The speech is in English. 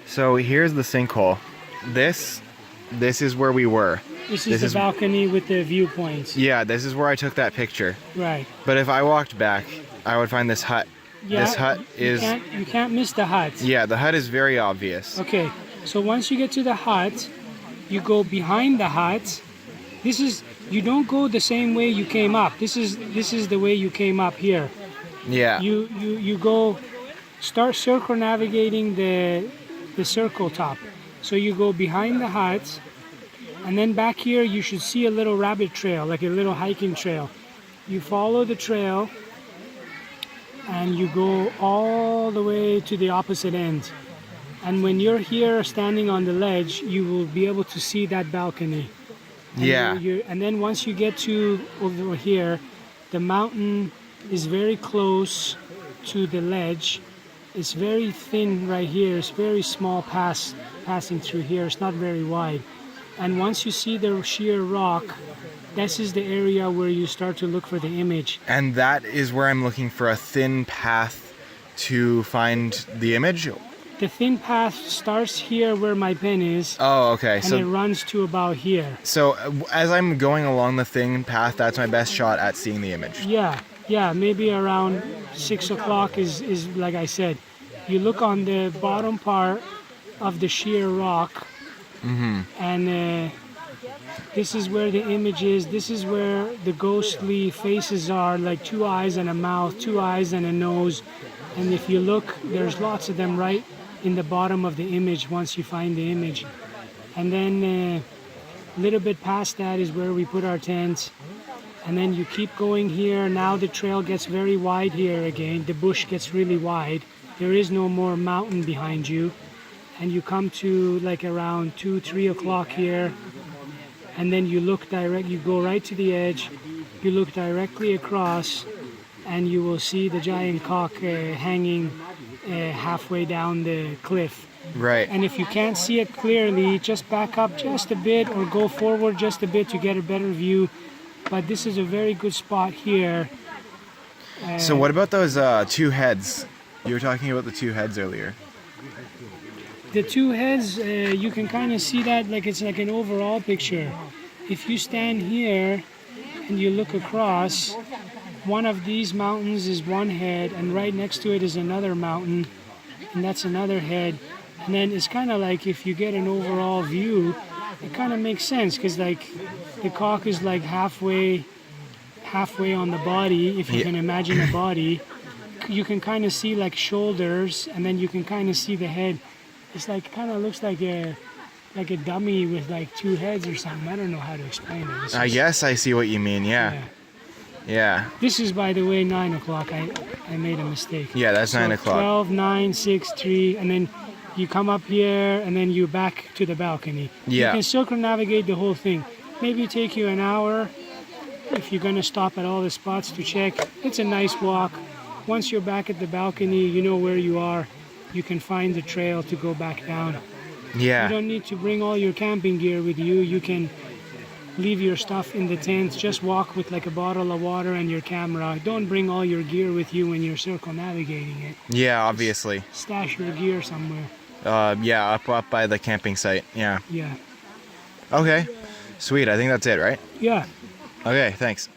So here's the sinkhole. This is where we were. This is the balcony with the viewpoints. Yeah, this is where I took that picture. Right. But if I walked back, I would find this hut. Yeah, This hut is... You can't miss the hut. Yeah, the hut is very obvious. Okay, so once you get to the hut, you go behind the hut. You don't go the same way you came up. This is the way you came up here. Yeah. You go, start circumnavigating the circle top. So you go behind the hut, and then back here you should see a little rabbit trail, like a little hiking trail. You follow the trail, and you go all the way to the opposite end. And when you're here standing on the ledge, you will be able to see that balcony. And Yeah. and then once you get to over here, the mountain is very close to the ledge. It's very thin right here. It's very small passing through here. It's not very wide. And once you see the sheer rock, this is the area where you start to look for the image. And that is where I'm looking for a thin path to find the image. The thin path starts here where my pen is. Oh, okay. And it runs to about here. So as I'm going along the thin path, that's my best shot at seeing the image. Yeah, maybe around 6 o'clock is like I said. You look on the bottom part of the sheer rock, and this is where the image is. This is where the ghostly faces are, like 2 eyes and a mouth, 2 eyes and a nose. And if you look, there's lots of them right in the bottom of the image once you find the image. And then a little bit past that is where we put our tents. And then you keep going here. Now the trail gets very wide here again. The bush gets really wide. There is no more mountain behind you. And you come to like around 2, 3 o'clock here. And then you look you go right to the edge. You look directly across, and you will see the giant cock hanging halfway down the cliff. Right. And if you can't see it clearly, just back up just a bit or go forward just a bit to get a better view. But this is a very good spot here. So what about those 2 heads? You were talking about the 2 heads earlier. The 2 heads, you can kind of see that like it's like an overall picture. If you stand here and you look across, one of these mountains is one head, and right next to it is another mountain, and that's another head. And then it's kind of like if you get an overall view, it kind of makes sense because like the cock is like halfway on the body. If you can imagine a body, you can kind of see like shoulders, and then you can kind of see the head. It's like kind of looks like a dummy with like 2 heads or something. I don't know how to explain it. I guess I see what you mean. Yeah. This is, by the way, 9 o'clock. I made a mistake. Yeah, that's so 9 o'clock. 12, 9, 6, 3, and then you come up here, and then you back to the balcony. Yeah. You can circumnavigate the whole thing. Maybe take you an hour if you're going to stop at all the spots to check. It's a nice walk. Once you're back at the balcony, you know where you are. You can find the trail to go back down. Yeah. You don't need to bring all your camping gear with you. You can leave your stuff in the tent. Just walk with like a bottle of water and your camera. Don't bring all your gear with you when you're circumnavigating it. Yeah, obviously. Stash your gear somewhere. Yeah, up by the camping site. Yeah. Yeah. Okay. Sweet. I think that's it, right? Yeah. Okay, thanks.